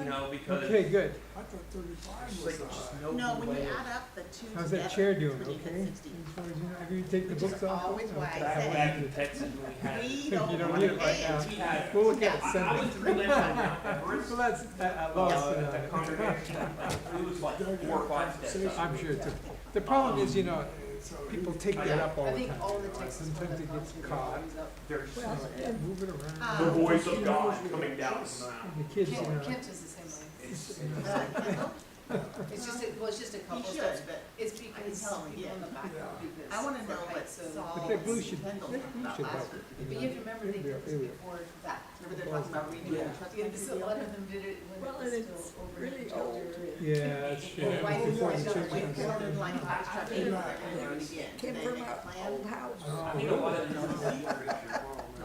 You know, because Okay, good. I thought 35 it's was like the just high. no No, when you way. add up the two How's together. that chair doing, it's when you hit okay? 60. As far as you know, have you take the Which is books off? always why I Back, say- back in Texas when we had. We You don't don't want need to it right pay now. until you Yeah. We'll look at it Yeah. I Sunday. went through Lynchburg now, Everest, So that's, I lost the congregation, it was like 4 or 5 steps up. I'm sure it's, the problem is, you know, So people he- take that up all I the think time. all the you know, Texas Sometimes it gets caught. Very Well, slow. yeah, move it around. The voice of God coming down from the mountain. And the kids, you know, Kent is the same way. It's, you know, It's just, well, it's just a He couple should, steps. but It's I can because tell him, people yeah. in the back Yeah. do this. I want to for know what height, so- Saul but that glue should, Kendall that talked glue about should last help. week. But you have to remember they did this before that. Remember they're talking about redoing the trust Yeah, country so a deal? lot of them did it when Well, it and was it's still over really in old. Georgia. Yeah, that's true. Yeah, right Before the before church it Wait, comes Carolyn, in. like, I was trying to do it again. Came They from make a an plan. old house. I think a lot of these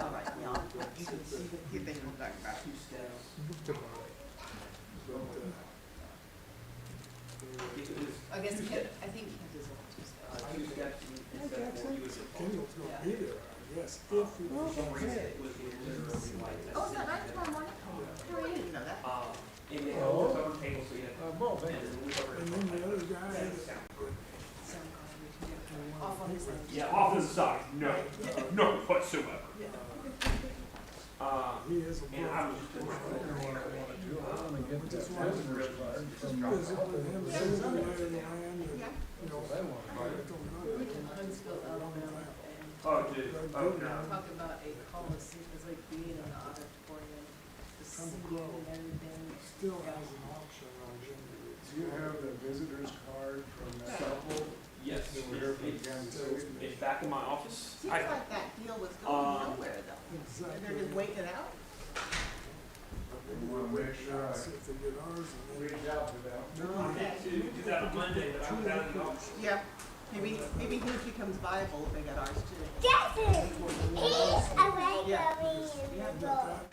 All right, y'all. You can see the few things we're talking about. 2 steps. I guess Kent, I think Kent is over two steps. 2 steps instead of 4, you would get Kendall's gonna be there, I guess, if he For was some reason, okay. it was literally like that. Oh, is that right tomorrow morning? Oh, I didn't know that. And then it was over table, so you had, and then we over. And then the other guy, Sound card, we can do it off on his end. Yeah, off to the side, no, no whatsoever. he is a And I was just. Just wanted to visit with him, see the lay of the land, and, Yeah. you know, I don't know. We can Huntsville, Alabama, and Oh, dude, oh, no. talk about a coliseum, it's like being in an auditorium, the seating and everything. Still has an auction on Jimmy. Do you have the visitor's card from that couple? Yes, They were here from Kansas City? it's back in my office. Seems like that deal was going nowhere though. And Exactly. they're just waiting it out. We want to make sure See if they get ours and then. reach out to them. I had to do that on Monday, but I was out of the office. Yeah. Maybe his becomes viable if they got ours too. Jackson, he's away Yeah. from me in Yeah. the boat.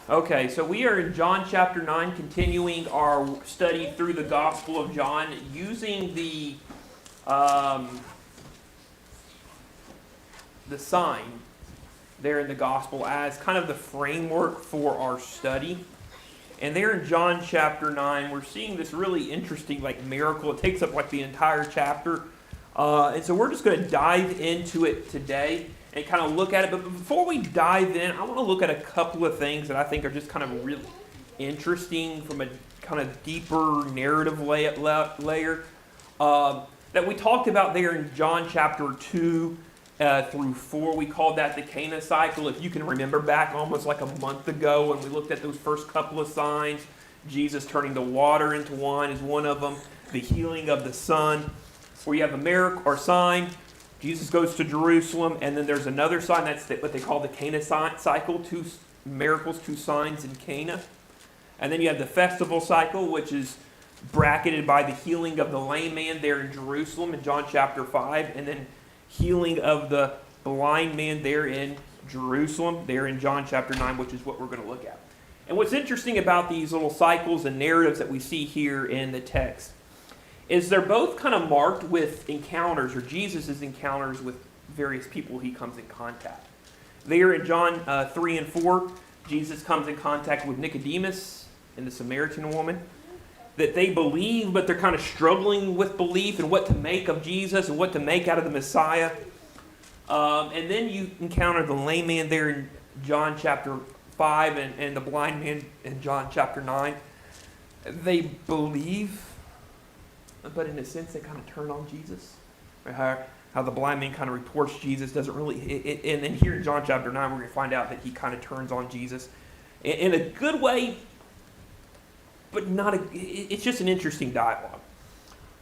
Okay, so we are in John chapter 9, continuing our study through the Gospel of John using the sign there in the Gospel as kind of the framework for our study. And there in John chapter 9, we're seeing this really interesting like miracle. It takes up like the entire chapter. And so we're just going to dive into it today and kind of look at it. But before we dive in, I want to look at a couple of things that I think are just kind of really interesting from a kind of deeper narrative layer that we talked about there in John chapter 2 through 4. We called that the Cana cycle. If you can remember back almost like a month ago when we looked at those first couple of signs, Jesus turning the water into wine is one of them. The healing of the son, where you have a miracle or sign. Jesus goes to Jerusalem, and then there's another sign. That's what they call the Cana cycle, 2 miracles, 2 signs in Cana. And then you have the festival cycle, which is bracketed by the healing of the lame man there in Jerusalem in John chapter 5, and then healing of the blind man there in Jerusalem, there in John chapter 9, which is what we're going to look at. And what's interesting about these little cycles and narratives that we see here in the text is they're both kind of marked with encounters, or Jesus' encounters with various people he comes in contact. There in John 3 and 4, Jesus comes in contact with Nicodemus and the Samaritan woman, that they believe, but they're kind of struggling with belief and what to make of Jesus and what to make out of the Messiah. And then you encounter the lame man there in John chapter 5 and the blind man in John chapter 9. They believe, but in a sense they kind of turn on Jesus. How the blind man kind of reports Jesus doesn't really, and then here in John chapter 9 we're going to find out that he kind of turns on Jesus in a good way, but it's just an interesting dialogue.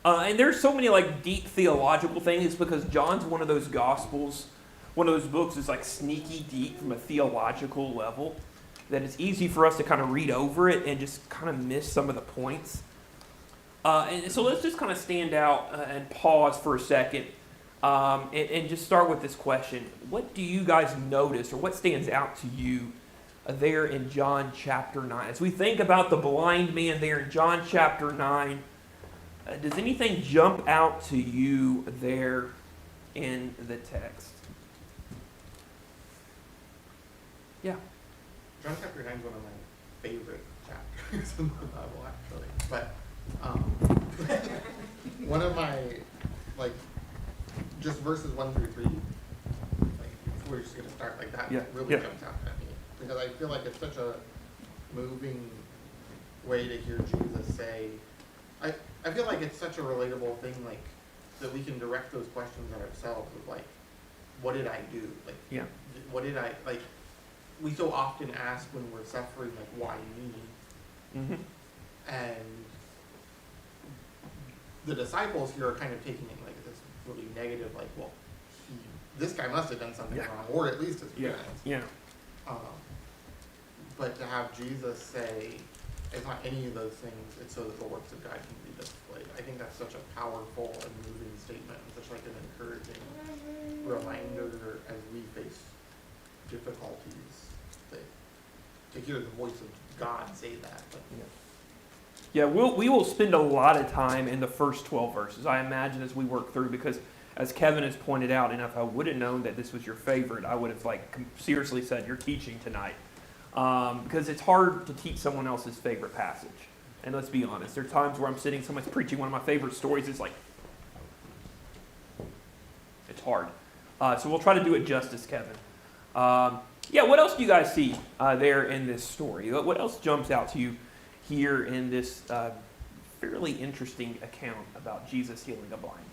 And there's so many like deep theological things because John's one of those gospels, one of those books is like sneaky deep from a theological level that it's easy for us to kind of read over it and just kind of miss some of the points. And so let's just kind of stand out and pause for a second and just start with this question. What do you guys notice, or what stands out to you there in John chapter 9? As we think about the blind man there in John chapter 9, does anything jump out to you there in the text? Yeah. John chapter 9 is one of my favorite chapters in the Bible, actually. But one of my, like, just verses 1 through 3, like, we're just going to start like that, really jumps out at me. Because I feel like it's such a moving way to hear Jesus say, I feel like it's such a relatable thing, like, that we can direct those questions at ourselves of, like, what did I do? Like, what did I, like, we so often ask when we're suffering, like, why me? Mm-hmm. And the disciples here are kind of taking it like this really negative, like, well, this guy must have done something wrong, or at least his parents. Yeah. But to have Jesus say, it's not any of those things, it's so that the works of God can be displayed. I think that's such a powerful and moving statement, and such like an encouraging reminder as we face difficulties, to hear the voice of God say that. But, Yeah, we will spend a lot of time in the first 12 verses, I imagine, as we work through, because as Kevin has pointed out, and if I would have known that this was your favorite, I would have like seriously said you're teaching tonight. Because it's hard to teach someone else's favorite passage. And let's be honest, there are times where I'm sitting, someone's preaching one of my favorite stories, it's like, it's hard. So we'll try to do it justice, Kevin. What else do you guys see there in this story? What else jumps out to you here in this fairly interesting account about Jesus healing a blind man?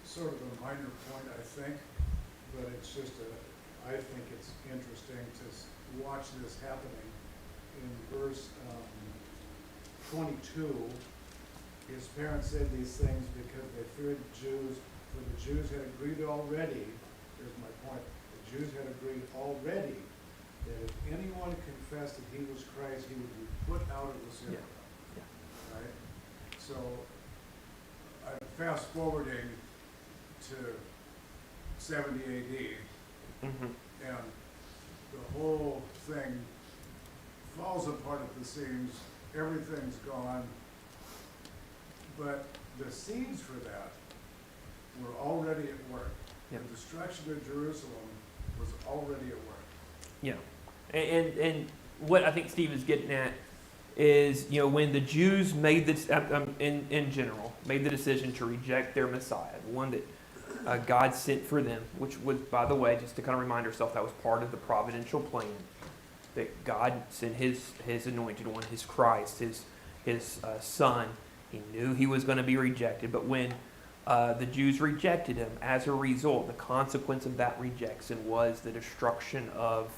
Sort of a minor point, I think, but it's just I think it's interesting to watch this happening. In verse 22, his parents said these things because they feared the Jews, for the Jews had agreed already, here's my point, the Jews had agreed already that if anyone confessed that he was Christ, he would be put out of the synagogue. Right? So, I'm fast forwarding to 70 AD, Mm-hmm. and the whole thing falls apart at the seams, everything's gone, but the seeds for that were already at work. Yeah. The destruction of Jerusalem was already at work. Yeah. And what I think Steve is getting at is, when the Jews made this, in general, made the decision to reject their Messiah, the one that God sent for them, which was, by the way, just to kind of remind ourselves, that was part of the providential plan, that God sent his anointed one, his Christ, his son. He knew he was going to be rejected, but when the Jews rejected him, as a result, the consequence of that rejection was the destruction of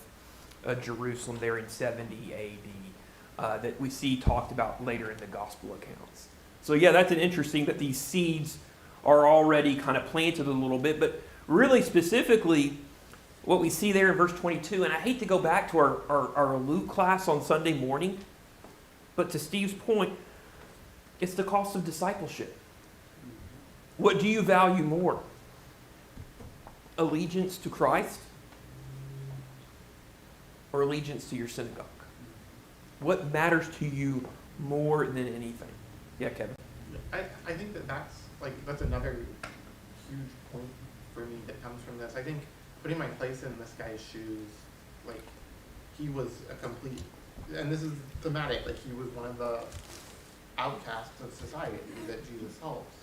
Jerusalem there in 70 AD that we see talked about later in the gospel accounts. So yeah, that's an interesting that these seeds are already kind of planted a little bit, but really specifically what we see there in verse 22, and I hate to go back to our Luke class on Sunday morning, but to Steve's point, it's the cost of discipleship. What do you value more? Allegiance to Christ or allegiance to your synagogue? What matters to you more than anything? Yeah, Kevin. I think that's another huge point for me that comes from this. I think putting my place in this guy's shoes, like he was a complete, and this is thematic, like he was one of the outcasts of society that Jesus helps.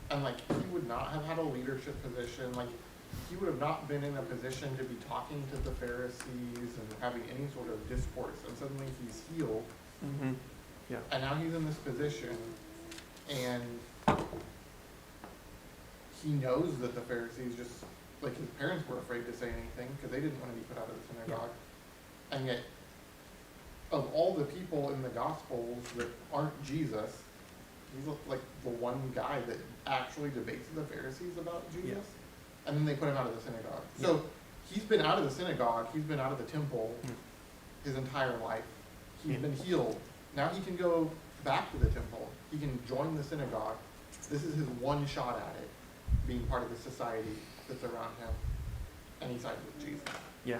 And like he would not have had a leadership position, like he would have not been in a position to be talking to the Pharisees and having any sort of discourse, and suddenly he's healed. Mm-hmm. Yeah. And now he's in this position, and he knows that the Pharisees just, like his parents were afraid to say anything because they didn't want to be put out of the synagogue. And yet, of all the people in the Gospels that aren't Jesus, he's like the one guy that actually debates the Pharisees about Jesus. Yeah. And then they put him out of the synagogue. So he's been out of the synagogue, he's been out of the temple his entire life. He's been healed. Now he can go back to the temple. He can join the synagogue. This is his one shot at it, being part of the society that's around him. And he sides with Jesus. Yeah.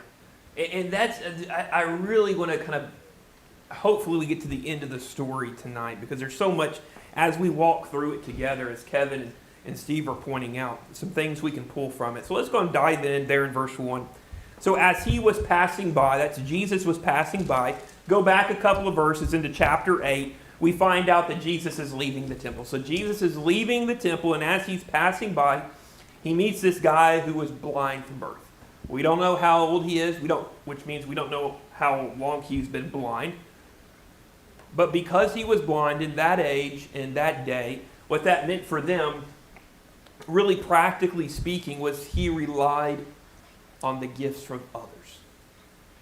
And that's, I really want to kind of, hopefully we get to the end of the story tonight, because there's so much, as we walk through it together, as Kevin and Steve are pointing out, some things we can pull from it. So let's go and dive in there in verse 1. So as he was passing by, that's Jesus was passing by, go back a couple of verses into chapter 8, we find out that Jesus is leaving the temple. So Jesus is leaving the temple, and as he's passing by, he meets this guy who was blind from birth. We don't know how old he is, which means we don't know how long he's been blind. But because he was blind in that age and that day, what that meant for them, really practically speaking, was he relied on the gifts from others.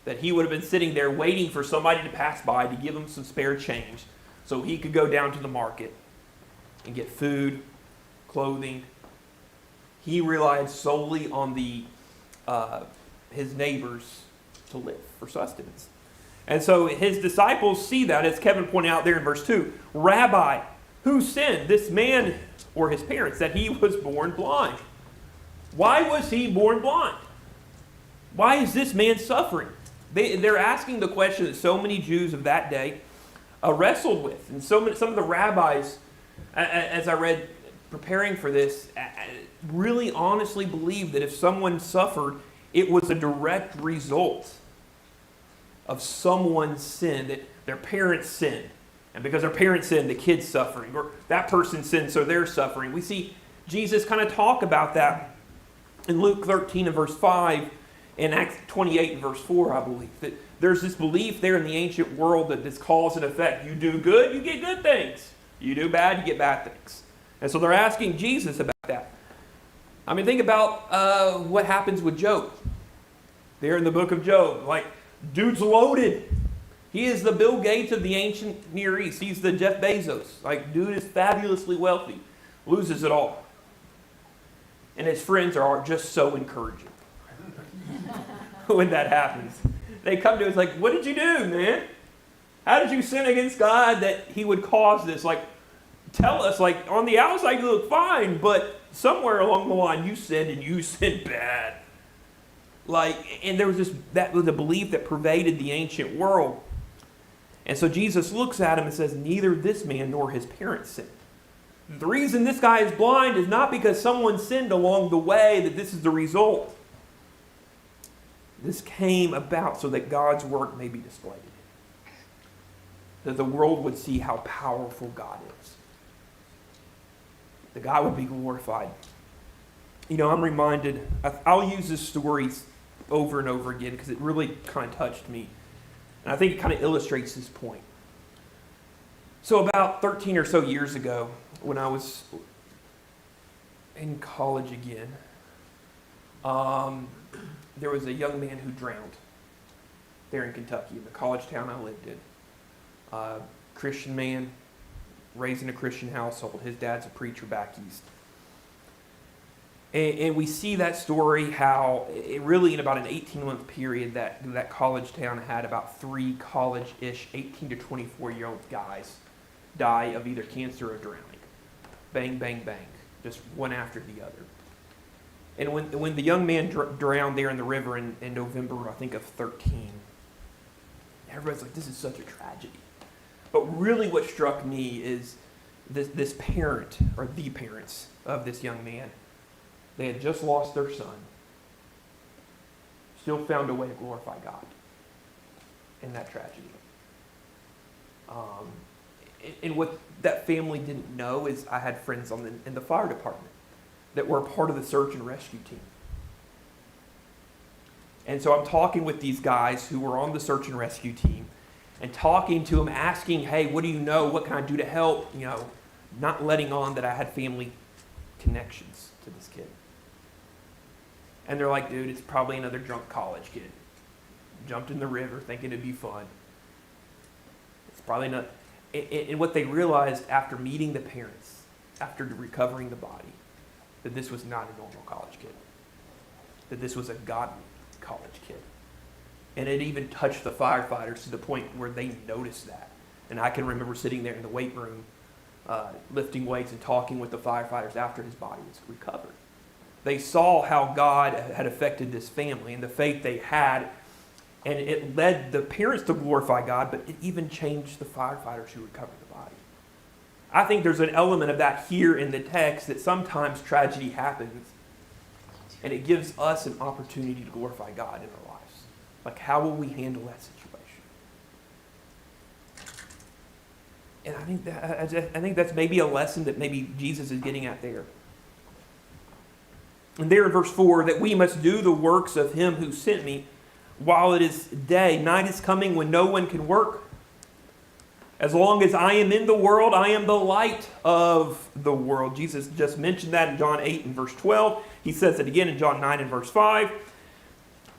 That he would have been sitting there waiting for somebody to pass by to give him some spare change so he could go down to the market and get food, clothing. He relied solely on his neighbors to live for sustenance. And so his disciples see that, as Kevin pointed out there in verse 2. Rabbi, who sinned, this man or his parents, that he was born blind? Why was he born blind? Why is this man suffering? They're asking the question that so many Jews of that day wrestled with. And some of the rabbis, as I read preparing for this, really honestly believed that if someone suffered, it was a direct result of someone's sin, that their parents sinned. And because their parents sinned, the kid's suffering. Or that person sinned, so they're suffering. We see Jesus kind of talk about that in Luke 13 and verse 5, in Acts 28 and verse 4, I believe. That there's this belief there in the ancient world that this cause and effect. You do good, you get good things. You do bad, you get bad things. And so they're asking Jesus about that. I mean, think about what happens with Job. There in the book of Job, like, dude's loaded. He is the Bill Gates of the ancient Near East. He's the Jeff Bezos. Like, dude is fabulously wealthy. Loses it all. And his friends are just so encouraging when that happens. They come to us like, what did you do, man? How did you sin against God that he would cause this? Like, tell us, like, on the outside you look fine, but somewhere along the line you sinned, and you sinned bad. Like, and there was that was a belief that pervaded the ancient world. And so Jesus looks at him and says, neither this man nor his parents sinned. The reason this guy is blind is not because someone sinned along the way, that this is the result. This came about so that God's work may be displayed. That the world would see how powerful God is. That God would be glorified. You know, I'm reminded, I'll use this story over and over again because it really kind of touched me. And I think it kind of illustrates this point. So about 13 or so years ago, when I was in college again, there was a young man who drowned there in Kentucky, in the college town I lived in. Christian man, raised in a Christian household. His dad's a preacher back east. And we see that story, how it really in about an 18-month period that college town had about 3 college-ish, 18 to 24-year-old guys die of either cancer or drowning. Bang, bang, bang. Just one after the other. And when the young man drowned there in the river in November, I think, of 13, everybody's like, this is such a tragedy. But really what struck me is this parent, or the parents of this young man, they had just lost their son, still found a way to glorify God in that tragedy. And what that family didn't know is I had friends in the fire department that were a part of the search and rescue team. And so I'm talking with these guys who were on the search and rescue team and talking to them, asking, hey, what do you know? What can I do to help? You know, not letting on that I had family connections to this kid. And they're like, dude, it's probably another drunk college kid. Jumped in the river thinking it'd be fun. It's probably not. And what they realized after meeting the parents, after recovering the body, that this was not a normal college kid. That this was a godly college kid. And it even touched the firefighters to the point where they noticed that. And I can remember sitting there in the weight room, lifting weights and talking with the firefighters after his body was recovered. They saw how God had affected this family and the faith they had, and it led the parents to glorify God, but it even changed the firefighters who recovered the body. I think there's an element of that here in the text, that sometimes tragedy happens, and it gives us an opportunity to glorify God in our lives. Like, how will we handle that situation? And I think that's maybe a lesson that maybe Jesus is getting at there. And there in verse 4, that we must do the works of him who sent me while it is day. Night is coming when no one can work. As long as I am in the world, I am the light of the world. Jesus just mentioned that in John 8 and verse 12. He says it again in John 9 and verse 5.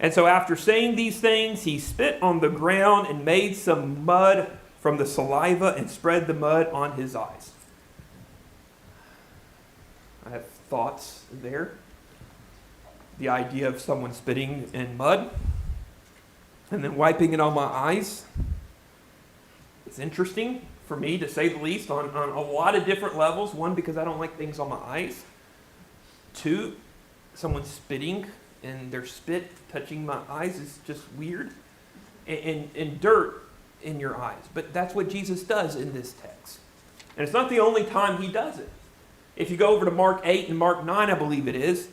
And so after saying these things, he spit on the ground and made some mud from the saliva and spread the mud on his eyes. I have thoughts there. The idea of someone spitting in mud and then wiping it on my eyes. It's interesting for me, to say the least, on a lot of different levels. One, because I don't like things on my eyes. 2, someone spitting and their spit touching my eyes is just weird. And dirt in your eyes. But that's what Jesus does in this text. And it's not the only time he does it. If you go over to Mark 8 and Mark 9, I believe it is,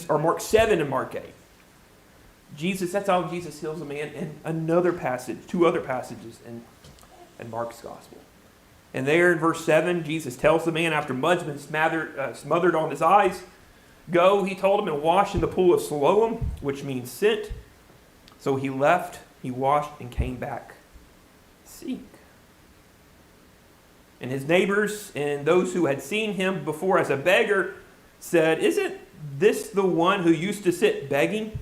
or Mark 7 and Mark 8. That's how Jesus heals a man in another passage, 2 other passages in Mark's gospel. And there in verse 7, Jesus tells the man, after mud's been smothered on his eyes, go, he told him, and wash in the pool of Siloam, which means sent. So he left, he washed, and came back seeing. And his neighbors and those who had seen him before as a beggar said, isn't this the one who used to sit begging?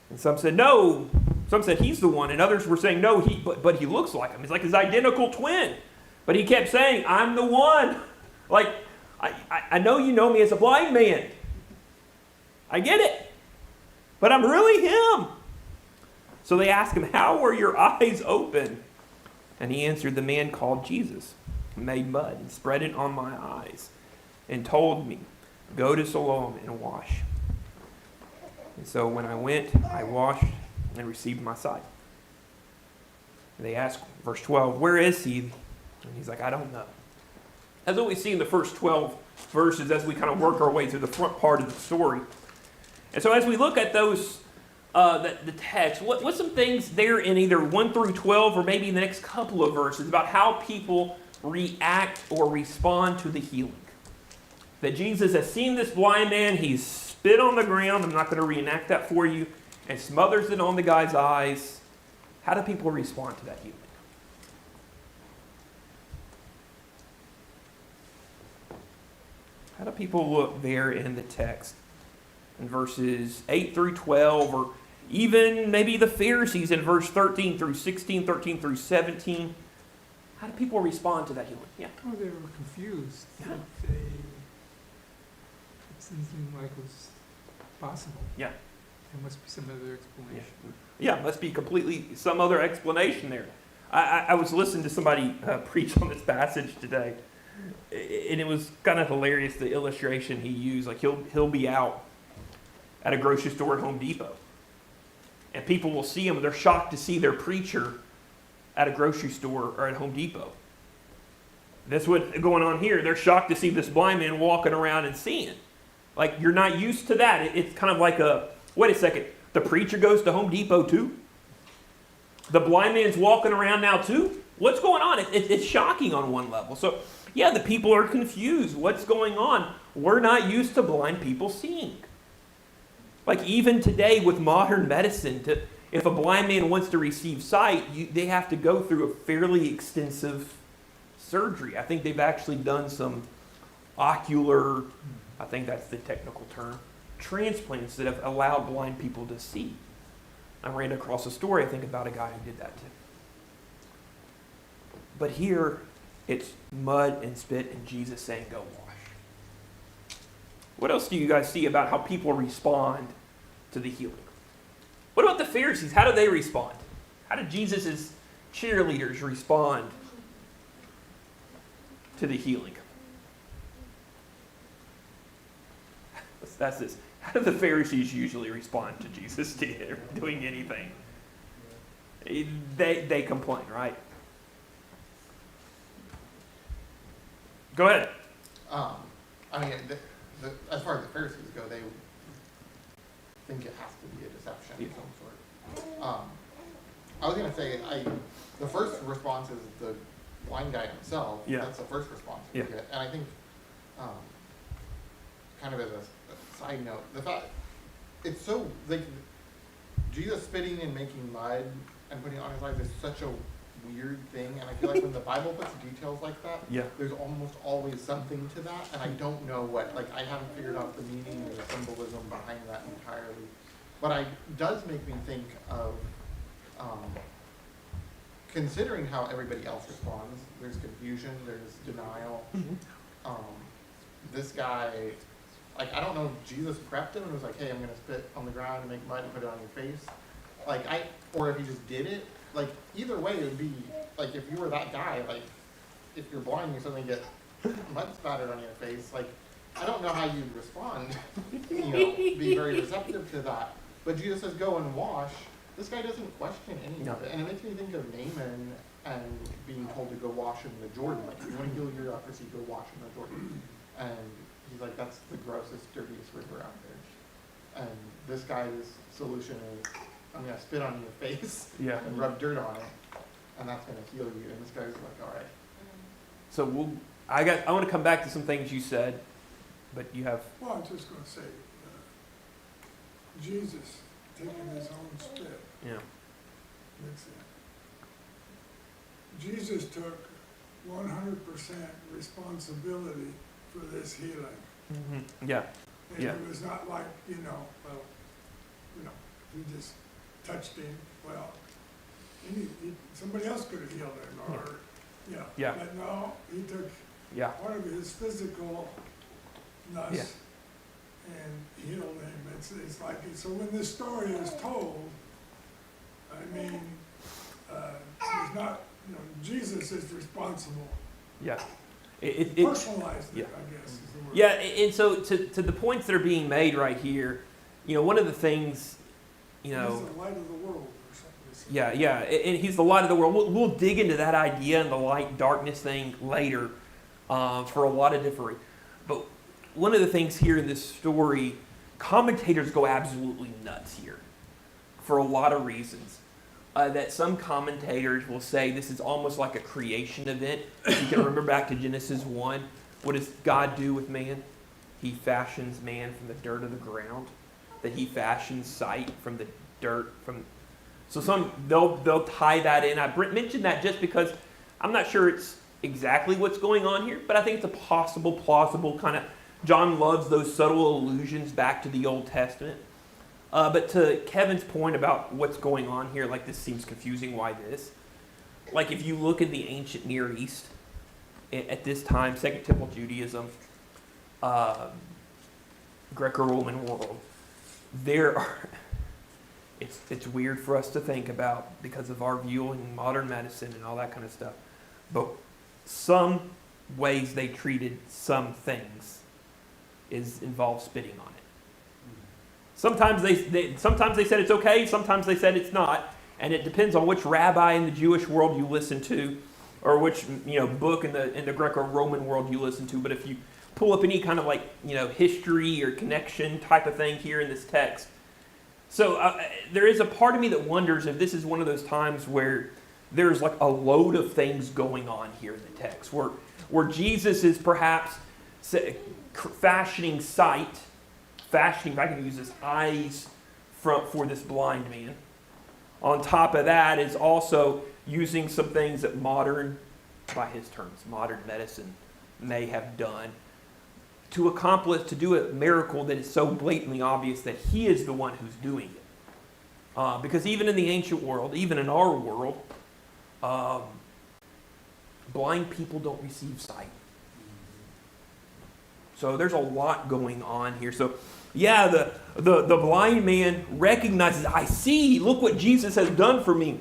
And some said, no. Some said, he's the one. And others were saying, no, but he looks like him. He's like his identical twin. But he kept saying, I'm the one. Like, I know you know me as a blind man. I get it. But I'm really him. So they asked him, how were your eyes open? And he answered, the man called Jesus made mud and spread it on my eyes and told me, go to Siloam and wash. And so when I went, I washed and received my sight. And they asked, verse 12, where is he? And he's like, I don't know. That's what we see in the first 12 verses as we kind of work our way through the front part of the story. And so as we look at those the text, what's some things there in either 1 through 12 or maybe the next couple of verses about how people react or respond to the healing? That Jesus has seen this blind man, he's spit on the ground, I'm not going to reenact that for you, and smothers it on the guy's eyes. How do people respond to that healing? How do people look there in the text in verses 8 through 12, or even maybe the Pharisees in verse 13 through 16, 13 through 17? How do people respond to that healing? Yeah. Oh, they were confused. Yeah. It didn't seem like it was possible. Yeah. There must be some other explanation. Yeah, must be completely some other explanation there. I was listening to somebody preach on this passage today, and it was kind of hilarious, the illustration he used. Like he'll be out at a grocery store at Home Depot, and people will see him, and they're shocked to see their preacher at a grocery store or at Home Depot. That's what's going on here. They're shocked to see this blind man walking around and seeing. Like, you're not used to that. It's kind of like wait a second, the preacher goes to Home Depot too? The blind man's walking around now too? What's going on? It's shocking on one level. So, yeah, the people are confused. What's going on? We're not used to blind people seeing. Like, even today with modern medicine, if a blind man wants to receive sight, they have to go through a fairly extensive surgery. I think they've actually done some ocular, I think that's the technical term, transplants that have allowed blind people to see. I ran across a story, I think, about a guy who did that too. But here, it's mud and spit and Jesus saying, go wash. What else do you guys see about how people respond to the healing? What about the Pharisees? How do they respond? How did Jesus' cheerleaders respond to the healing? That's this. How do the Pharisees usually respond to Jesus doing anything? They complain, right? Go ahead. I mean, as far as the Pharisees go, they think it has to be a deception of some sort. I was gonna say, the first response is the blind guy himself. Yeah. That's the first response you get, and I think, kind of as a side note, the fact it's so like Jesus spitting and making mud and putting it on his eyes is such a weird thing, and I feel like when the Bible puts details like that, Yeah. there's almost always something to that, and I don't know what, like, I haven't figured out the meaning or the symbolism behind that entirely. But it does make me think of, considering how everybody else responds, there's confusion, there's denial. This guy, like, I don't know if Jesus prepped him and was like, hey, I'm gonna spit on the ground and make mud and put it on your face. Like, or if he just did it. Like, either way, it would be, like, if you were that guy, like, if you're blind, you suddenly get mud spattered on your face, like, I don't know how you'd respond, be very receptive to that. But Jesus says, go and wash. This guy doesn't question any of it. And it makes me think of Naaman and being told to go wash in the Jordan. Like, if you want to heal your leprosy, go wash in the Jordan. And he's like, that's the grossest, dirtiest river out there. And this guy's solution is, I'm gonna spit on your face and rub dirt on it, and that's gonna heal you. And this guy's like, all right. So I want to come back to some things you said, but you have. Well, I'm just gonna say, Jesus taking his own spit, Yeah. mix it. Jesus took 100% responsibility for this healing. Mm-hmm. Yeah. And Yeah. it was not like, he just touched him, somebody else could have healed him, or, Yeah. But no, he took Yeah. part of his physicalness Yeah. and healed him. It's like, so when this story is told, I mean, it's not, Jesus is responsible. Yeah. Personalized yeah. it, I guess, is the word. Yeah, and so to the points that are being made right here, one of the things, He's the light of the world or something. Yeah, and he's the light of the world. We'll dig into that idea and the light darkness thing later for a lot of different. But one of the things here in this story, commentators go absolutely nuts here. for a lot of reasons. That some commentators will say this is almost like a creation event. You can remember back to Genesis 1. What does God do with man? He fashions man from the dirt of the ground. That he fashions sight from the dirt. So some they'll tie that in. I mentioned that just because I'm not sure it's exactly what's going on here, but I think it's a possible, plausible kind of. John loves those subtle allusions back to the Old Testament. But to Kevin's point about what's going on here, like this seems confusing, why this? Like if you look at the ancient Near East, at this time, Second Temple Judaism, Greco-Roman world, there are, it's weird for us to think about because of our view in modern medicine and all that kind of stuff. But some ways they treated some things involve spitting on it. Sometimes they said it's okay, sometimes they said it's not, and it depends on which rabbi in the Jewish world you listen to, or which book in the Greco-Roman world you listen to. But if you pull up any kind of history or connection type of thing here in this text, so there is a part of me that wonders if this is one of those times where there's like a load of things going on here in the text, where Jesus is perhaps fashioning sight. Fashioning, if I can use this, eyes for this blind man. On top of that is also using some things that modern medicine may have done to do a miracle that is so blatantly obvious that he is the one who's doing it. Because even in the ancient world, even in our world, blind people don't receive sight. So there's a lot going on here. So yeah, the blind man recognizes, I see, look what Jesus has done for me.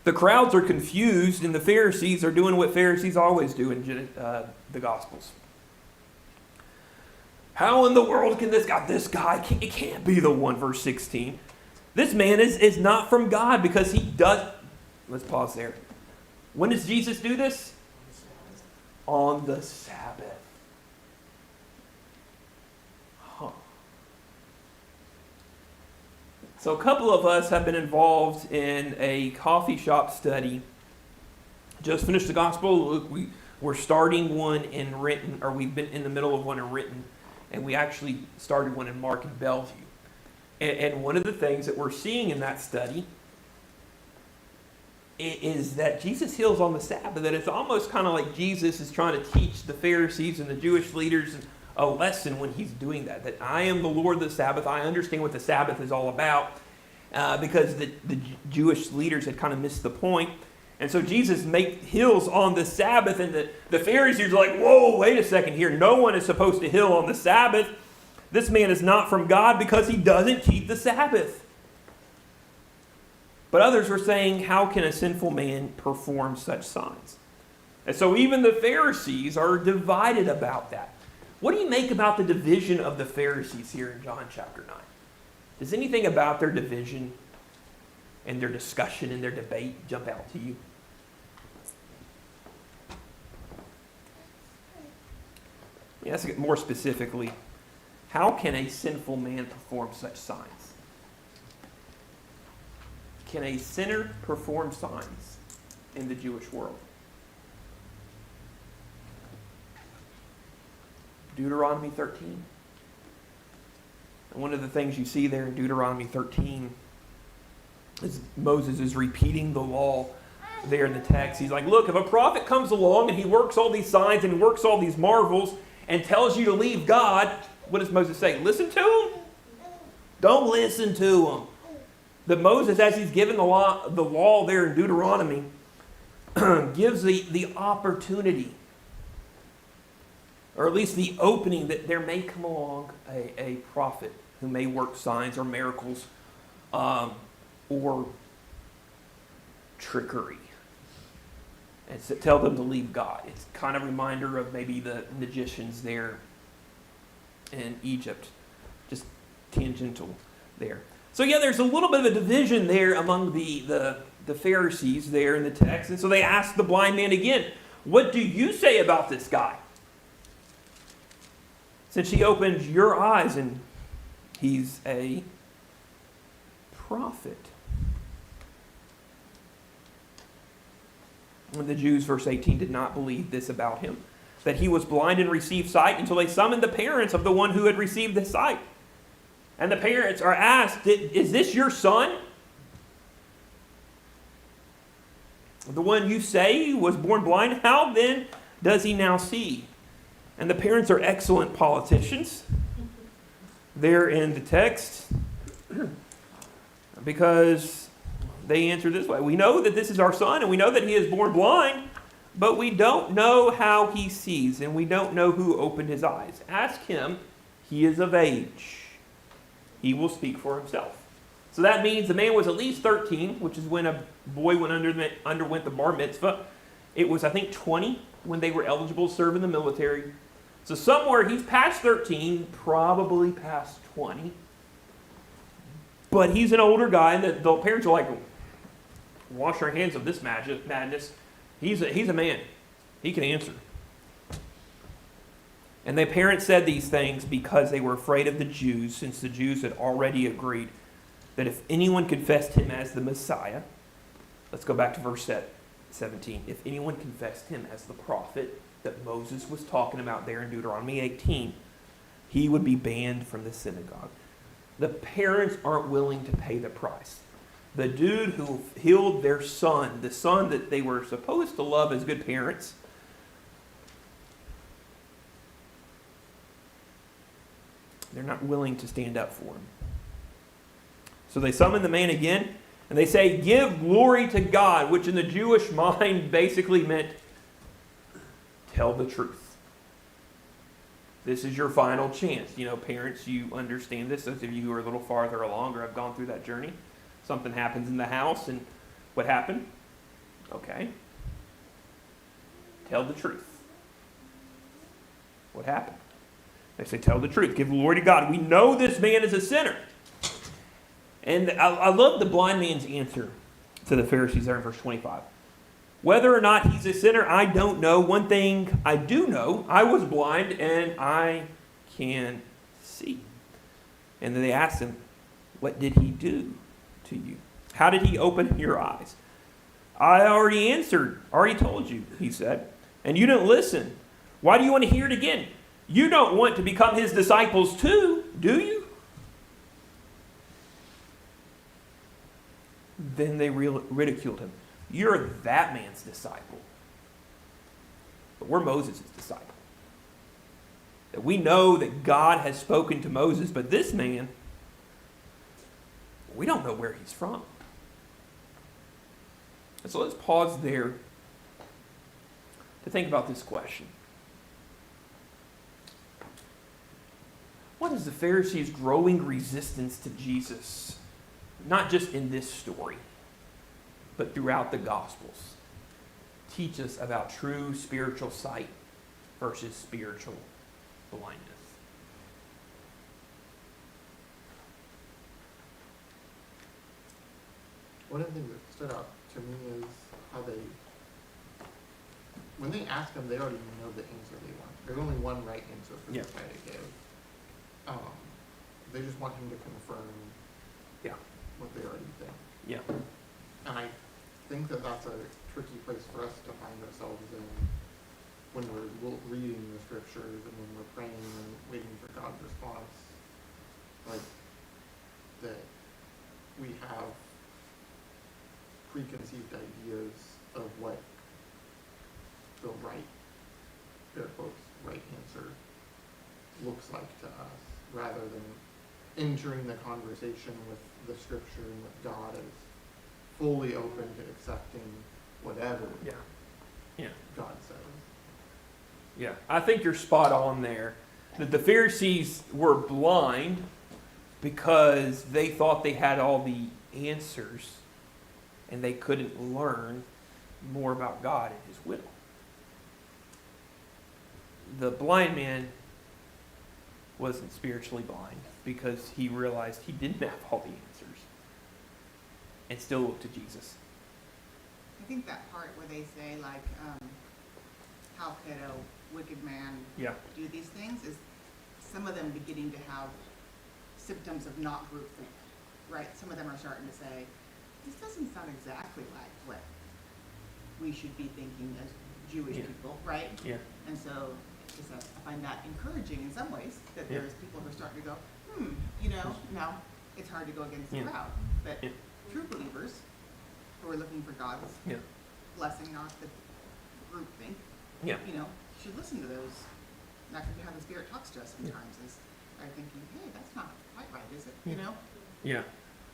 The crowds are confused, and the Pharisees are doing what Pharisees always do in the Gospels. How in the world can this guy, it can't be the one, verse 16. This man is not from God because he does, let's pause there. When does Jesus do this? On the Sabbath. So a couple of us have been involved in a coffee shop study. Just finished the Gospel. We're starting one in Renton, or we've been in the middle of one in Renton, and we actually started one in Mark and Bellevue. And one of the things that we're seeing in that study is that Jesus heals on the Sabbath. That it's almost kind of like Jesus is trying to teach the Pharisees and the Jewish leaders a lesson when he's doing that. That I am the Lord of the Sabbath. I understand what the Sabbath is all about because the Jewish leaders had kind of missed the point. And so Jesus heals on the Sabbath, and the Pharisees are like, whoa, wait a second here. No one is supposed to heal on the Sabbath. This man is not from God because he doesn't keep the Sabbath. But others were saying, how can a sinful man perform such signs? And so even the Pharisees are divided about that. What do you make about the division of the Pharisees here in John chapter 9? Does anything about their division and their discussion and their debate jump out to you? Let me ask it more specifically. How can a sinful man perform such signs? Can a sinner perform signs in the Jewish world? Deuteronomy 13. And one of the things you see there in Deuteronomy 13 is Moses is repeating the law there in the text. He's like, look, if a prophet comes along and he works all these signs and he works all these marvels and tells you to leave God, what does Moses say? Listen to him? Don't listen to him. That Moses, as he's given the law there in Deuteronomy, gives the opportunity, or at least the opening, that there may come along a prophet who may work signs or miracles or trickery. And so tell them to leave God. It's kind of a reminder of maybe the magicians there in Egypt. Just tangential there. So yeah, there's a little bit of a division there among the Pharisees there in the text. And so they ask the blind man again, what do you say about this guy? Since he opened your eyes and he's a prophet. And the Jews, verse 18, did not believe this about him, that he was blind and received sight, until they summoned the parents of the one who had received the sight. And the parents are asked, is this your son? The one you say was born blind, how then does he now see? And the parents are excellent politicians. They're in the text because they answer this way. We know that this is our son, and we know that he is born blind, but we don't know how he sees, and we don't know who opened his eyes. Ask him. He is of age. He will speak for himself. So that means the man was at least 13, which is when a boy underwent the bar mitzvah. It was, I think, 20 when they were eligible to serve in the military. So somewhere he's past 13, probably past 20. But he's an older guy, and the parents are like, wash our hands of this madness. He's a man. He can answer. And the parents said these things because they were afraid of the Jews, since the Jews had already agreed that if anyone confessed him as the Messiah, let's go back to verse 17. If anyone confessed him as the prophet that Moses was talking about there in Deuteronomy 18, he would be banned from the synagogue. The parents aren't willing to pay the price. The dude who healed their son, the son that they were supposed to love as good parents, they're not willing to stand up for him. So they summon the man again, and they say, give glory to God, which in the Jewish mind basically meant tell the truth. This is your final chance. You know, parents, you understand this. Those of you who are a little farther along or have gone through that journey, something happens in the house, and what happened? Okay. Tell the truth. What happened? They say, tell the truth. Give glory to God. We know this man is a sinner. And I love the blind man's answer to the Pharisees there in verse 25. Whether or not he's a sinner, I don't know. One thing I do know, I was blind and I can see. And then they asked him, what did he do to you? How did he open your eyes? I already answered, already told you, he said, and you didn't listen. Why do you want to hear it again? You don't want to become his disciples too, do you? Then they ridiculed him. You're that man's disciple. But we're Moses' disciple. That we know that God has spoken to Moses, but this man, we don't know where he's from. And so let's pause there to think about this question. What is the Pharisees' growing resistance to Jesus, not just in this story, but throughout the Gospels, teach us about true spiritual sight versus spiritual blindness? One of the things that stood out to me is how when they ask him, they already know the answer they want. There's only one right answer for this guy to give. They just want him to confirm what they already think. Yeah. And I think that that's a tricky place for us to find ourselves in when we're reading the scriptures and when we're praying and waiting for God's response. Like, that we have preconceived ideas of what the right, air quotes, right answer looks like to us, rather than entering the conversation with the scripture and with God as fully open to accepting whatever God says. Yeah, I think you're spot on there. That the Pharisees were blind because they thought they had all the answers and they couldn't learn more about God and His will. The blind man wasn't spiritually blind because he realized he didn't have all the answers and still looked to Jesus. I think that part where they say, like, how could a wicked man Yeah. do these things is some of them beginning to have symptoms of not group think. right, some of them are starting to say, this doesn't sound exactly like what we should be thinking as Jewish Yeah. people, right? Yeah. And so, I find that encouraging in some ways, that Yeah. there's people who are starting to go, now, it's hard to go against the Yeah. crowd, but Yeah. true believers who are looking for God's Yeah. blessing, not the group thing, Yeah. should listen to those. That could be how the Spirit talks to us sometimes, is by thinking, hey, that's not quite right, is it? Yeah.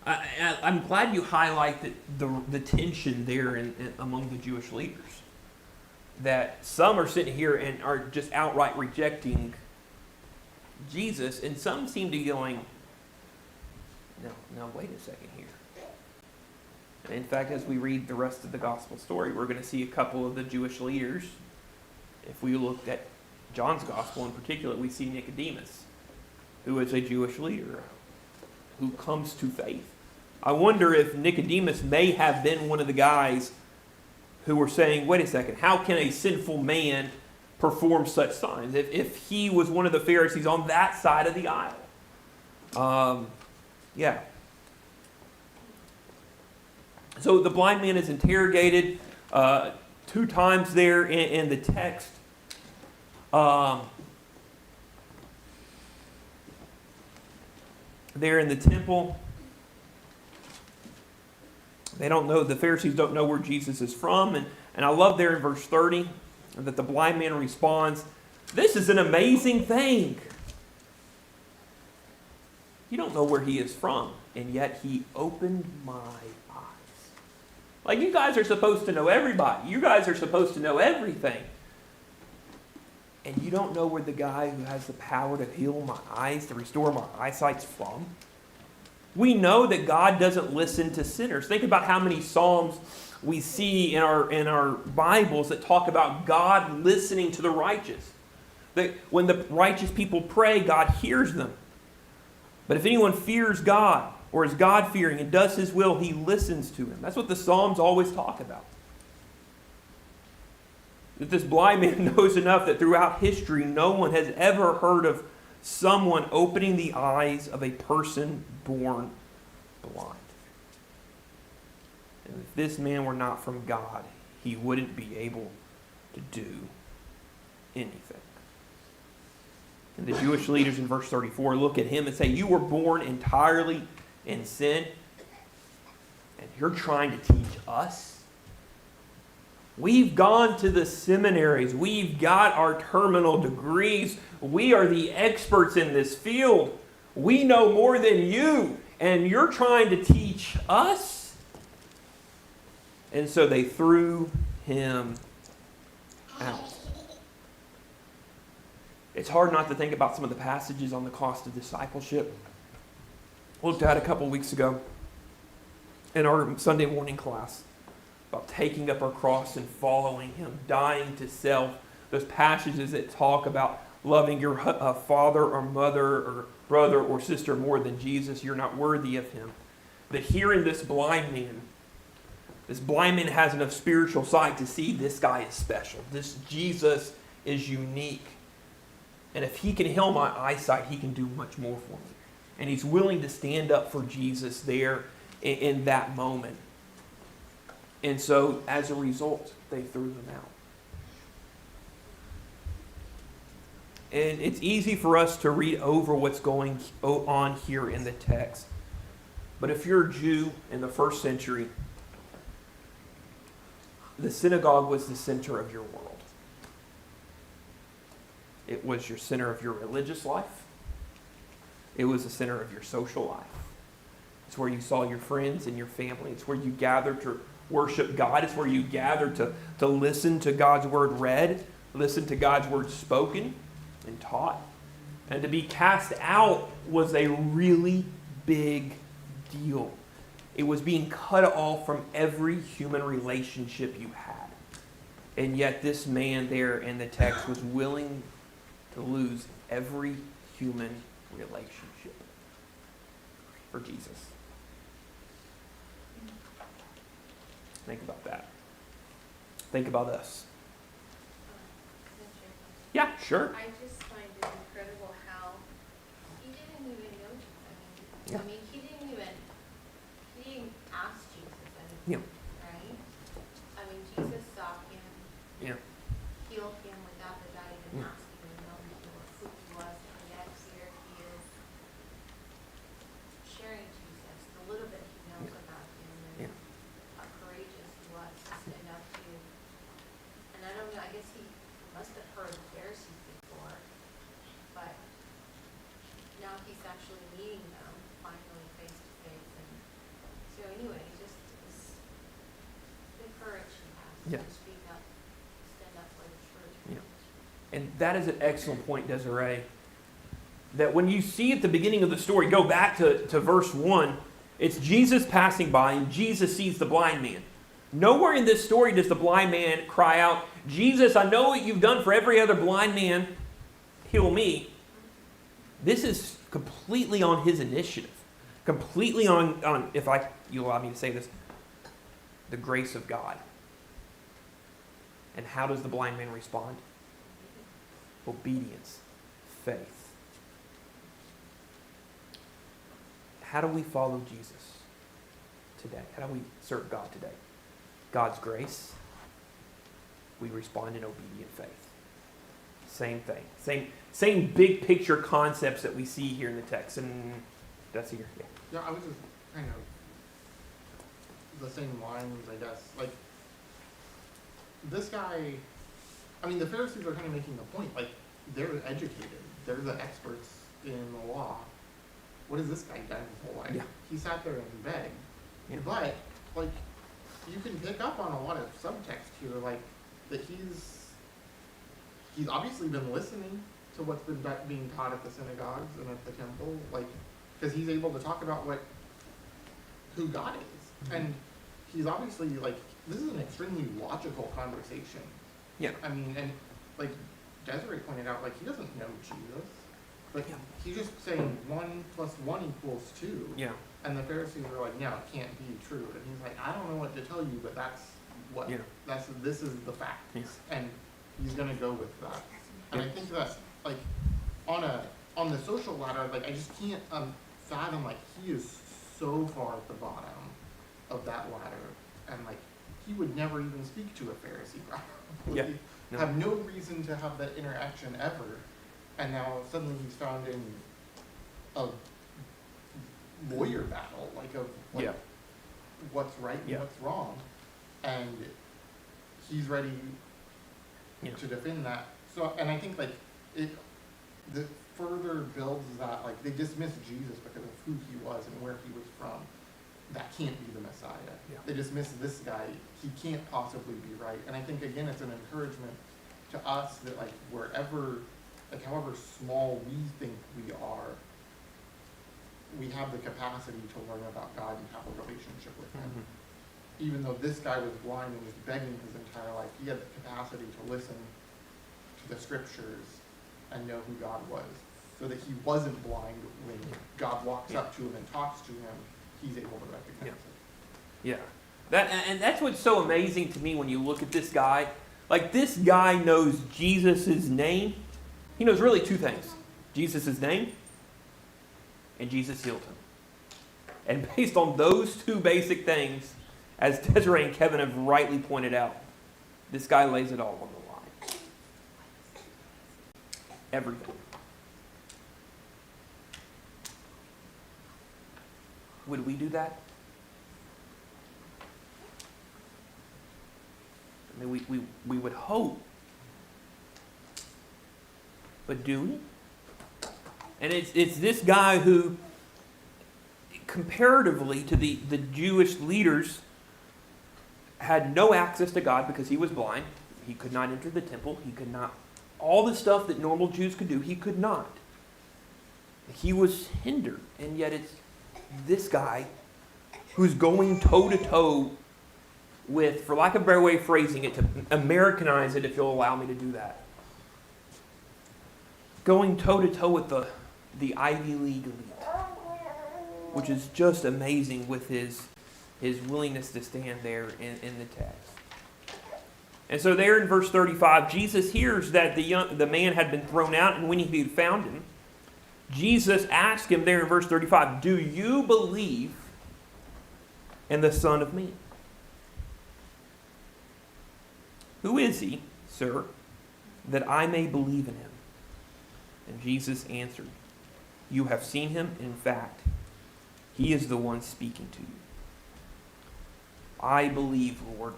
I'm glad you highlight the tension there among the Jewish leaders. That some are sitting here and are just outright rejecting Jesus, and some seem to be going, no, wait a second here. In fact, as we read the rest of the gospel story, we're going to see a couple of the Jewish leaders. If we looked at John's gospel in particular, we see Nicodemus, who is a Jewish leader, who comes to faith. I wonder if Nicodemus may have been one of the guys who were saying, wait a second, how can a sinful man perform such signs? If he was one of the Pharisees on that side of the aisle. Yeah. So the blind man is interrogated 2 times there in the text. There in the temple. They don't know, the Pharisees don't know where Jesus is from. And I love there in verse 30 that the blind man responds, this is an amazing thing. You don't know where he is from, and yet he opened my eyes. Like, you guys are supposed to know everybody. You guys are supposed to know everything. And you don't know where the guy who has the power to heal my eyes, to restore my eyesight's from? We know that God doesn't listen to sinners. Think about how many Psalms we see in our Bibles that talk about God listening to the righteous. That when the righteous people pray, God hears them. But if anyone fears God, or is God-fearing and does His will, He listens to him. That's what the Psalms always talk about. That this blind man knows enough that throughout history, no one has ever heard of someone opening the eyes of a person born blind. And if this man were not from God, he wouldn't be able to do anything. And the Jewish leaders in verse 34 look at him and say, you were born entirely in sin, and you're trying to teach us? We've gone to the seminaries. We've got our terminal degrees. We are the experts in this field. We know more than you, and you're trying to teach us? And so they threw him out. It's hard not to think about some of the passages on the cost of discipleship. We looked at a couple weeks ago in our Sunday morning class about taking up our cross and following Him, dying to self. Those passages that talk about loving your father or mother or brother or sister more than Jesus, you're not worthy of Him. That here in this blind man has enough spiritual sight to see this guy is special. This Jesus is unique. And if He can heal my eyesight, He can do much more for me. And he's willing to stand up for Jesus there in that moment. And so, as a result, they threw him out. And it's easy for us to read over what's going on here in the text. But if you're a Jew in the first century, the synagogue was the center of your world. It was your center of your religious life. It was the center of your social life. It's where you saw your friends and your family. It's where you gathered to worship God. It's where you gathered to listen to God's word read, listen to God's word spoken and taught. And to be cast out was a really big deal. It was being cut off from every human relationship you had. And yet this man there in the text was willing to lose every human relationship for Jesus. Think about that. Think about us. Yeah, sure. I just find it incredible how he didn't even know. Yeah. I mean, he didn't even actually meeting them finally face to face. And so anyway, just this, the courage he has Yeah. to speak up, stand up for the church. Yeah. And that is an excellent point, Desiree. That when you see at the beginning of the story, go back to verse 1, it's Jesus passing by and Jesus sees the blind man. Nowhere in this story does the blind man cry out, Jesus, I know what you've done for every other blind man, heal me. This is completely on his initiative. Completely on if you allow me to say this, the grace of God. And how does the blind man respond? Obedience, faith. How do we follow Jesus today? How do we serve God today? God's grace. We respond in obedient faith. Same thing. Same big picture concepts that we see here in the text. And that's here. Yeah. Yeah, I was just kind of the same lines, I guess. Like, this guy, I mean, the Pharisees are kind of making the point, like, they're educated. They're the experts in the law. What has this guy done his whole life? Yeah. He sat there and begged. Yeah. But, like, you can pick up on a lot of subtext here, like, that he's obviously been listening to what's been being taught at the synagogues and at the temple, like, because he's able to talk about who God is. Mm-hmm. And he's obviously, like, this is an extremely logical conversation. Yeah. I mean, and, like, Desiree pointed out, like, he doesn't know Jesus. Like, Yeah. he's just saying 1 + 1 = 2. Yeah. And the Pharisees are like, no, it can't be true. And he's like, I don't know what to tell you, but that's what, Yeah. this is the fact. Yeah. And he's gonna go with that. And I Yeah. think that, like, on the social ladder, like, I just can't fathom, like, he is so far at the bottom of that ladder. And, like, he would never even speak to a Pharisee, probably. Yeah. No. Have no reason to have that interaction ever. And now suddenly he's found in a lawyer battle, Yeah. what's right and Yeah. what's wrong, and he's ready Yeah. to defend that. So, and I think, like, the further builds that, like, they dismiss Jesus because of who he was and where he was from. That can't be the Messiah. Yeah. They dismiss this guy. He can't possibly be right. And I think, again, it's an encouragement to us that, like, wherever, like, however small we think we are, we have the capacity to learn about God and have a relationship with him. Mhm. Even though this guy was blind and was begging his entire life, he had the capacity to listen to the scriptures and know who God was, so that he wasn't blind when God walks up to him and talks to him, he's able to recognize it. Yeah. And that's what's so amazing to me when you look at this guy. Like, this guy knows Jesus' name. He knows really two things. Jesus' name and Jesus healed him. And based on those two basic things, as Desiree and Kevin have rightly pointed out, this guy lays it all on the line. Everything. Would we do that? I mean, we would hope. But do we? And it's this guy who, comparatively to the Jewish leaders, had no access to God because he was blind. He could not enter the temple. He could not. All the stuff that normal Jews could do, he could not. He was hindered. And yet it's this guy who's going toe-to-toe with, for lack of a better way of phrasing it, to Americanize it if you'll allow me to do that, going toe-to-toe with the Ivy League elite, which is just amazing with his willingness to stand there in the text. And so there in verse 35, Jesus hears that the man had been thrown out, and when he had found him, Jesus asked him there in verse 35, "Do you believe in the Son of Man?" "Who is he, sir, that I may believe in him?" And Jesus answered, "You have seen him. In fact, he is the one speaking to you." "I believe, Lord,"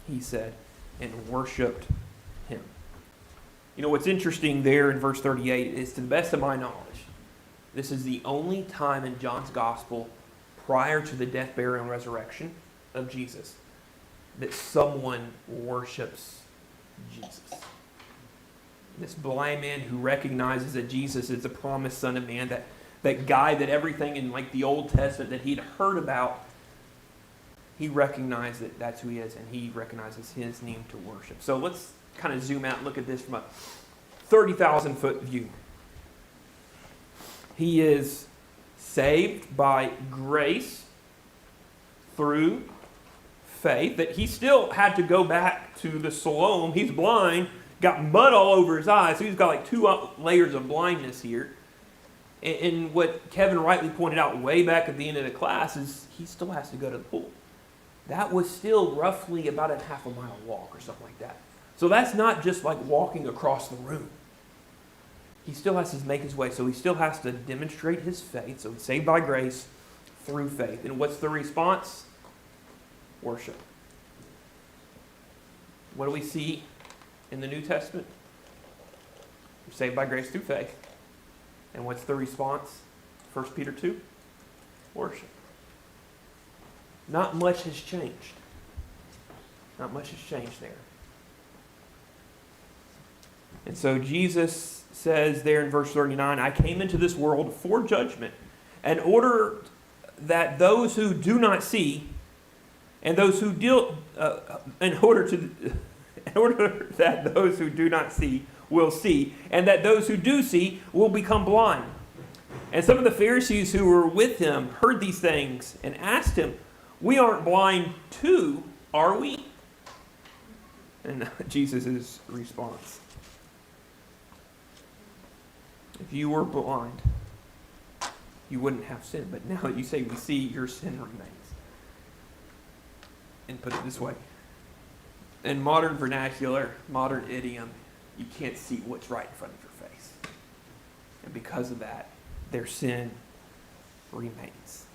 he said, and worshiped him. You know, what's interesting there in verse 38 is, to the best of my knowledge, This is the only time in John's gospel prior to the death, burial, and resurrection of Jesus that someone worships Jesus. This blind man who recognizes that Jesus is the promised Son of Man, that guy that everything in like the Old Testament that he'd heard about, he recognized that that's who he is, and he recognizes his need to worship. So let's kind of zoom out and look at this from a 30,000-foot view. He is saved by grace through faith, that he still had to go back to the Siloam. He's blind, got mud all over his eyes, so he's got like 2 layers of blindness here. And what Kevin rightly pointed out way back at the end of the class is he still has to go to the pool. That was still roughly about a half a mile walk or something like that. So that's not just like walking across the room. He still has to make his way, so he still has to demonstrate his faith. So he's saved by grace through faith. And what's the response? Worship. What do we see in the New Testament? We're saved by grace through faith. And what's the response? 1 Peter 2? Worship. Not much has changed. Not much has changed there. And so Jesus says there in verse 39, I came into this world for judgment, in order that those who do not see, and those who in order that those who do not see will see, and that those who do see will become blind. And some of the Pharisees who were with him heard these things and asked him, we aren't blind too, are we? And Jesus' response, if you were blind, you wouldn't have sin. But now that you say we see, your sin remains. And put it this way. In modern vernacular, modern idiom, you can't see what's right in front of your face. And because of that, their sin remains.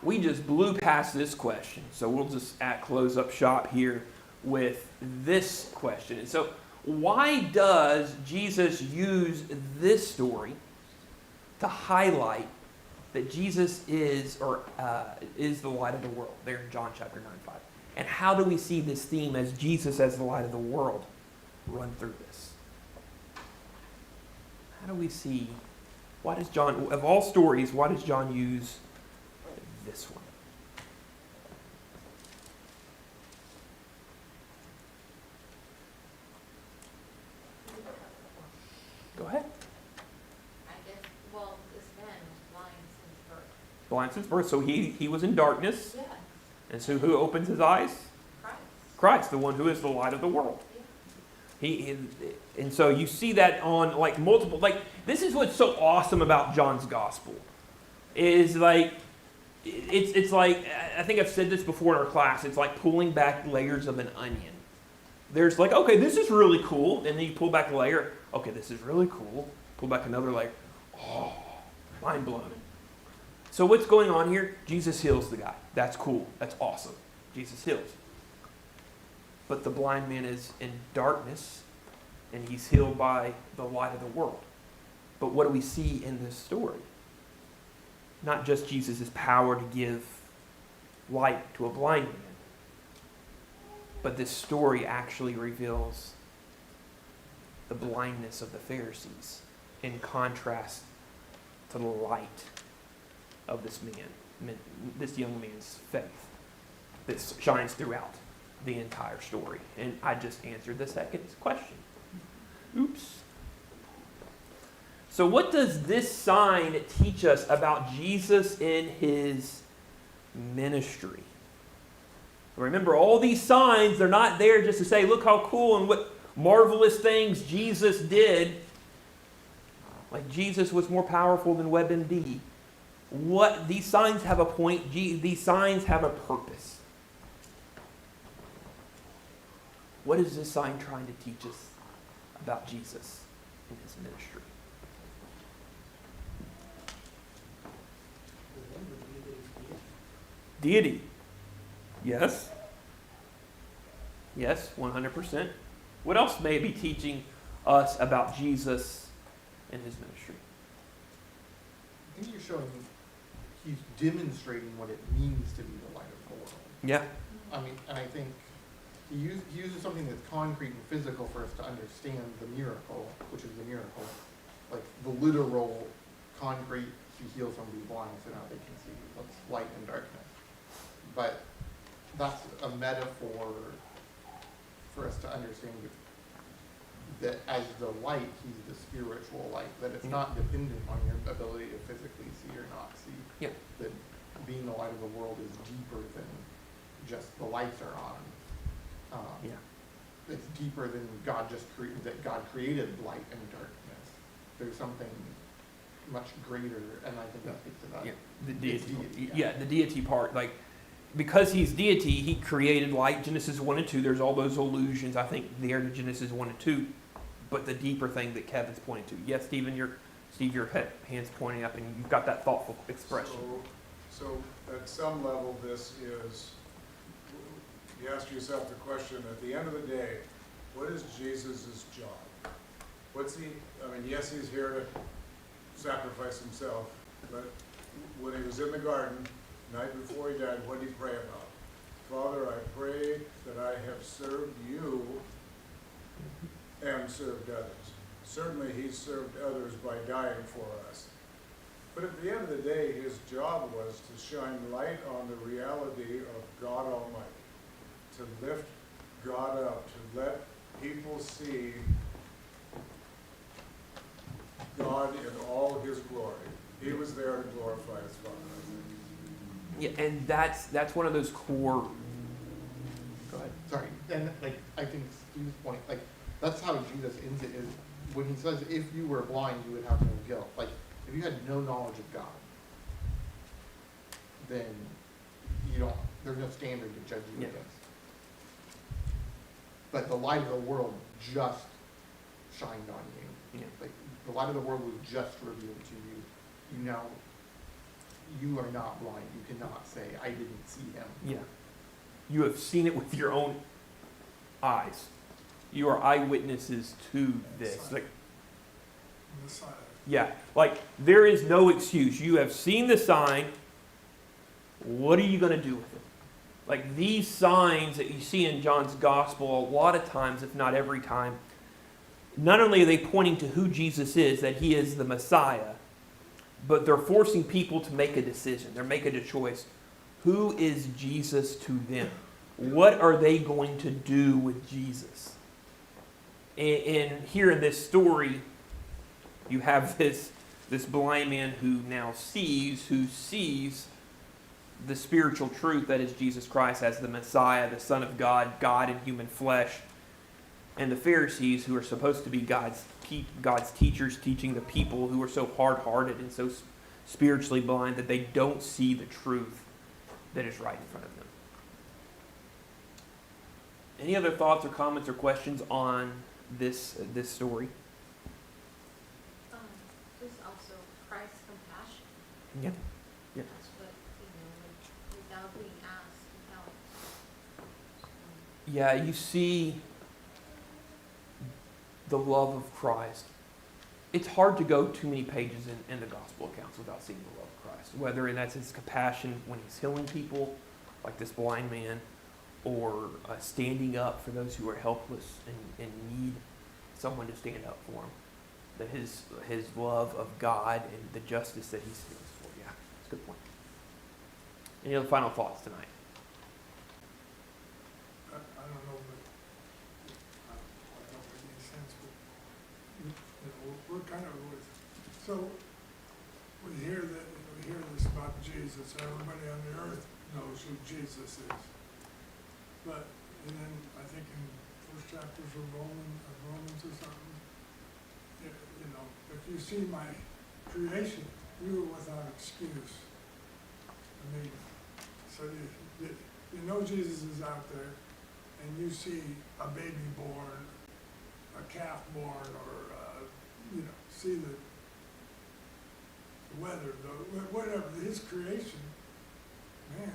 We just blew past this question, so we'll just close up shop here with this question. And so, why does Jesus use this story to highlight that Jesus is the light of the world? There in John chapter 9:5. And how do we see this theme as Jesus as the light of the world run through this? How do we see? Why does John, of all stories, why does John use this one? Go ahead. I guess, well, this man was blind since birth. Blind since birth, so he was in darkness. Yeah, And so who opens his eyes? Christ. Christ, the one who is the light of the world. Yeah. And so you see that on like multiple, like this is what's so awesome about John's gospel. Is like, it's like, I think I've said this before in our class, it's like pulling back layers of an onion. There's like, okay, this is really cool. And then you pull back a layer. Okay, this is really cool. Pull back another layer. Oh, mind blown. So what's going on here? Jesus heals the guy. That's cool. That's awesome. Jesus heals. But the blind man is in darkness, and he's healed by the light of the world. But what do we see in this story? Not just Jesus' power to give light to a blind man, but this story actually reveals the blindness of the Pharisees in contrast to the light of this man, this young man's faith that shines throughout the entire story. And I just answered the second question. Oops. So what does this sign teach us about Jesus in his ministry? Remember, all these signs, they're not there just to say, look how cool and what marvelous things Jesus did. Like Jesus was more powerful than WebMD. What these signs have a point. These signs have a purpose. What is this sign trying to teach us about Jesus in his ministry? Deity. Yes. Yes, 100%. What else may it be teaching us about Jesus in his ministry. I think he's demonstrating what it means to be the light of the world. Yeah. I mean, and I think he uses something that's concrete and physical for us to understand the miracle, which is the miracle. Like the literal concrete, he heals somebody blind so now they can see. That's light and darkness. But that's a metaphor for us to understand that as the light, he's the spiritual light, that it's not dependent on your ability to physically see or not see. Yeah. That being the light of the world is deeper than just the lights are on. Yeah. It's deeper than that God created light and darkness. There's something much greater, and I think that speaks to that. Yeah. The It's deity. deity, Yeah, the deity part. Like, because he's deity, he created light. Genesis 1 and 2, there's all those allusions, I think, there to Genesis 1 and 2. But the deeper thing that Kevin's pointing to. Yes, Steve, your hand's pointing up, and you've got that thoughtful expression. So at some level, this is, you ask yourself the question, at the end of the day, what is Jesus' job? Yes, he's here to sacrifice himself, but when he was in the garden, the night before he died, what did he pray about? Father, I pray that I have served you and served others. Certainly he served others by dying for us. But at the end of the day, his job was to shine light on the reality of God Almighty, to lift God up, to let people see God in all his glory. He was there to glorify his Father, I think. Yeah, and that's one of those core. Go ahead. Sorry, and I think Steve's point, that's how Jesus ends it, is when he says, if you were blind, you would have no guilt. If you had no knowledge of God, then there's no standard to judge you against. But the light of the world just shined on you. Yeah. The light of the world was just revealed to you. You are not blind. You cannot say, I didn't see him. Yeah. You have seen it with your own eyes. You are eyewitnesses to this. Messiah. Yeah, there is no excuse. You have seen the sign. What are you going to do with it? These signs that you see in John's gospel, a lot of times, if not every time, not only are they pointing to who Jesus is, that he is the Messiah, but they're forcing people to make a decision. They're making a choice. Who is Jesus to them? What are they going to do with Jesus? And here in this story, you have this blind man who now sees the spiritual truth that is Jesus Christ as the Messiah, the Son of God, God in human flesh. And the Pharisees, who are supposed to be God's teachers, teaching the people who are so hard-hearted and so spiritually blind that they don't see the truth that is right in front of them. Any other thoughts or comments or questions on this story? Just also Christ's compassion. Yeah. Yeah. That's what, without being asked, without. Yeah, you see the love of Christ. It's hard to go too many pages in the gospel accounts without seeing the love of Christ. Whether that's his compassion when he's healing people, like this blind man, or standing up for those who are helpless and need someone to stand up for them. That his love of God and the justice that he stands for. Yeah, that's a good point. Any other final thoughts tonight? I don't know, but I don't make any sense, but we're kind of so we hear this about Jesus, and everybody on the earth knows who Jesus is. But and then I think in first chapters of Romans or something, if you see my creation, you are without excuse. I mean, so you know Jesus is out there, and you see a baby born, a calf born, or see the weather, whatever, his creation, man,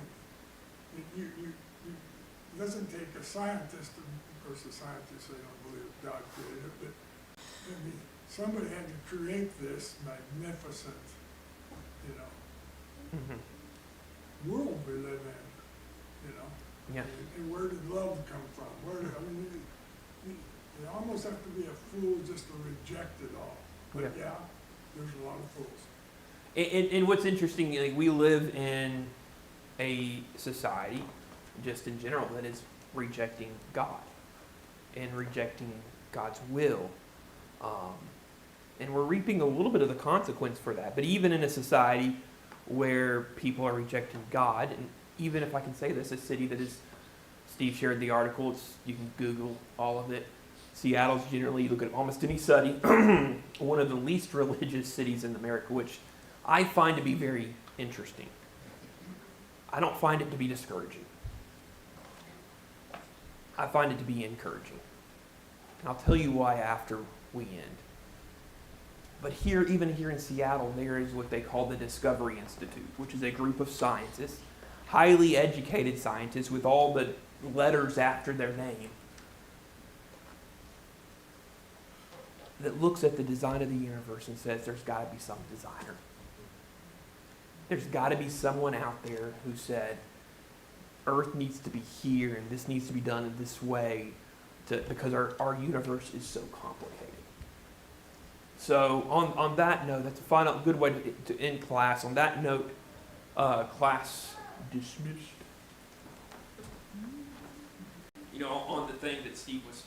it doesn't take a scientist, of course the scientists, they don't believe God created it, but maybe somebody had to create this magnificent, you know, Mhm. world we live in, you know? Yeah. And where did love come from? Where did, I mean, you almost have to be a fool just to reject it all. But Yeah. yeah, there's a lot of fools. And what's interesting, like, we live in a society, just in general, that is rejecting God and rejecting God's will. And we're reaping a little bit of the consequence for that. But even in a society where people are rejecting God, and even if I can say this, a city that is, Steve shared the article, you can Google all of it. Seattle's generally, you look at almost any study, one of the least religious cities in America, which I find to be very interesting. I don't find it to be discouraging. I find it to be encouraging. And I'll tell you why after we end. But here, even here in Seattle, there is what they call the Discovery Institute, which is a group of scientists, highly educated scientists with all the letters after their name, that looks at the design of the universe and says there's got to be some designer. There's got to be someone out there who said, Earth needs to be here and this needs to be done in this way because our universe is so complicated. So on that note, that's a final good way to end class. On that note, class dismissed. You know, on the thing that Steve was